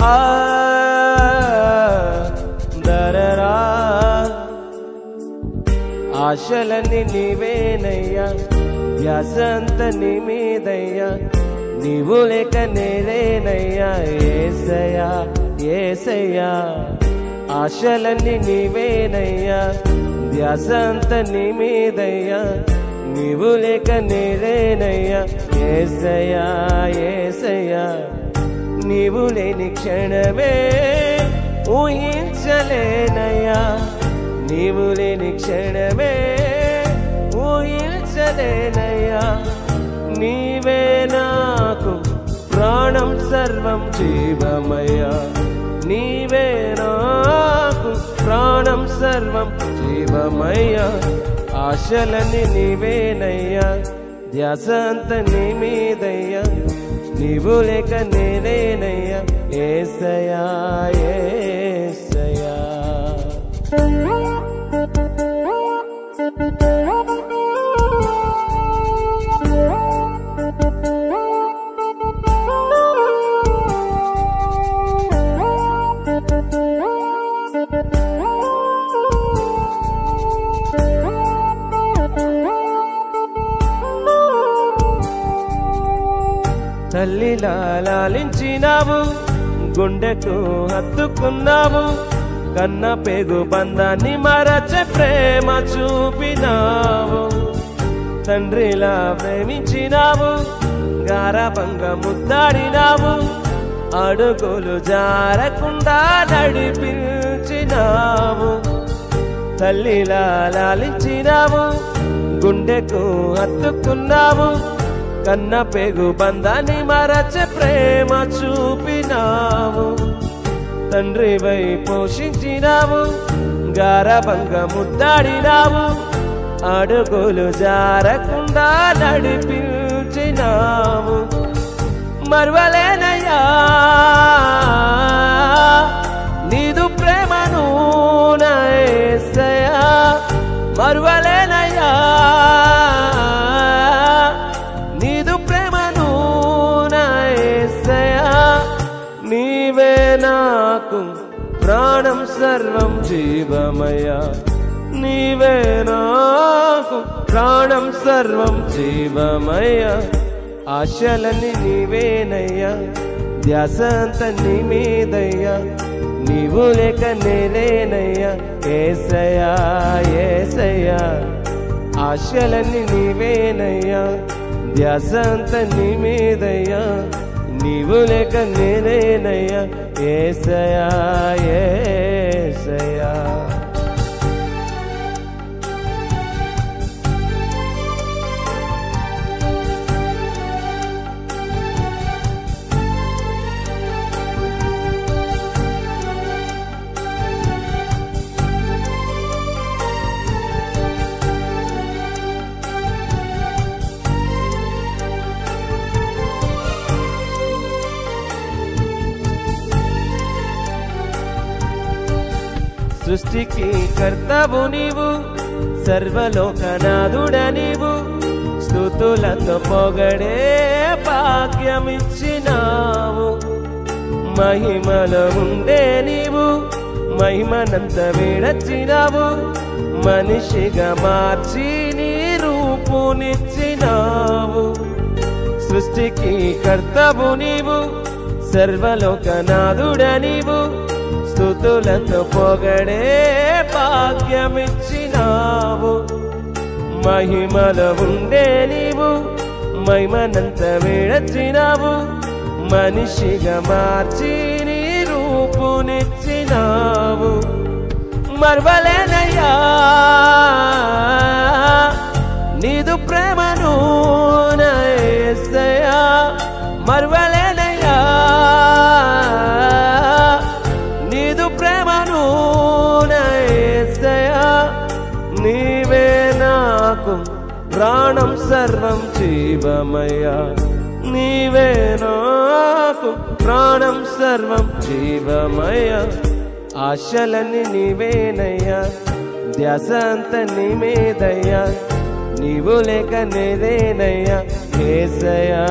ఆ దరరా ఆశలన్నీ నీవేనయ్యా, ధ్యాస అంతా నీ మీదయ్యా, నీవు లేక నేనేనయ్యా యేసయ్యా యేసయ్యా. ఆశలన్నీ నీవేనయ్యా, ధ్యాస అంతా నీ మీదయ్యా, నీవు లేక నేనేనయ్యా యేసయ్యా యేసయ్యా. నీవు లేని క్షణమే ఊహించలేనయ్యా, నీవు లేని క్షణమే ఊహించలేనయ్యా. నీవే నాకు ప్రాణం సర్వం జీవమయ్యా, నీవే నాకు ప్రాణం సర్వం జీవమయ్యా. ఆశలని నీవేనయ్యా, ధ్యాస అంతా నీ మీదయ్యా, నీవు లేక నేనేనయ్యా యేసయ్యా యేసయ్యా. తల్లిలా లాలించినావు, గుండెకు హత్తుకున్నావు, కన్న పేగు బంధాన్ని మరచే ప్రేమ చూపినావు. తండ్రిలా ప్రేమించినావు, గారాబంగా ముద్దాడినావు, అడుగులు జారకుండా నడిపించినావు. తల్లిలా లాలించినావు, గుండెకు హత్తుకున్నావు, కన్న పేగు బంధాన్ని మరచే ప్రేమ చూపినావు. తండ్రివై పోషించినావు, గారాబంగా ముద్దాడినావు, అడుగులు జారకుండా నడిపించినావు. మరువలేనయ్యా నీదు ప్రేమను నా యేసయ్యా, మరువలేనయ్యా నీదు ప్రేమను నా యేసయ్యా. నీవే నాకు ప్రాణం సర్వం జీవమయ్యా, నీవే నాకు ప్రాణం సర్వం జీవమయ్యా. ఆశలని నీవేనయ్యా, ధ్యాస అంతా నీ మీదయ్యా, నీవు లేక నేనేనయ్యా యేసయ్యా యేసయ్యా. ఆశలని నీవేనయ్యా, ధ్యాస అంతా నీ మీదయ్యా, నీవు లేక నేనేనయ్యా యేసయ్యా యేసయ్యా. సృష్టికి కర్తవు నీవు, సర్వలోకనాథుడ నీవు, స్తుతులతో పొగడే భాగ్యమిచ్చినావు. మహిమలో ఉండే నీవు, మహిమనంత విడచినావు, మనిషిగా మార్చి నీ రూపునిచ్చినావు. సృష్టికి కర్తవు నీవు, సర్వలోకనాథుడ నీవు, స్తుతులతో పొగడే భాగ్యమిచ్చినావు. మహిమలో ఉండే నీవు, మహిమనంత విడచినావు, మనిషిగా మార్చి నీ రూపునిచ్చినావు. మరువలేనయ్యా నీదు ప్రేమను నా యేసయ్యా, మరువలేనయ్యా నీదు ప్రేమను నా యేసయ్యా. నీవే నాకు ప్రాణం సర్వం జీవమయ్యా, నీవే నాకు ప్రాణం సర్వం జీవమయ్యా. ఆశలన్నీ నీవేనయ్యా, ధ్యాస అంతా నీ మీదయ్యా, నీవు లేక నేనేనయ్యా యేసయ్యా.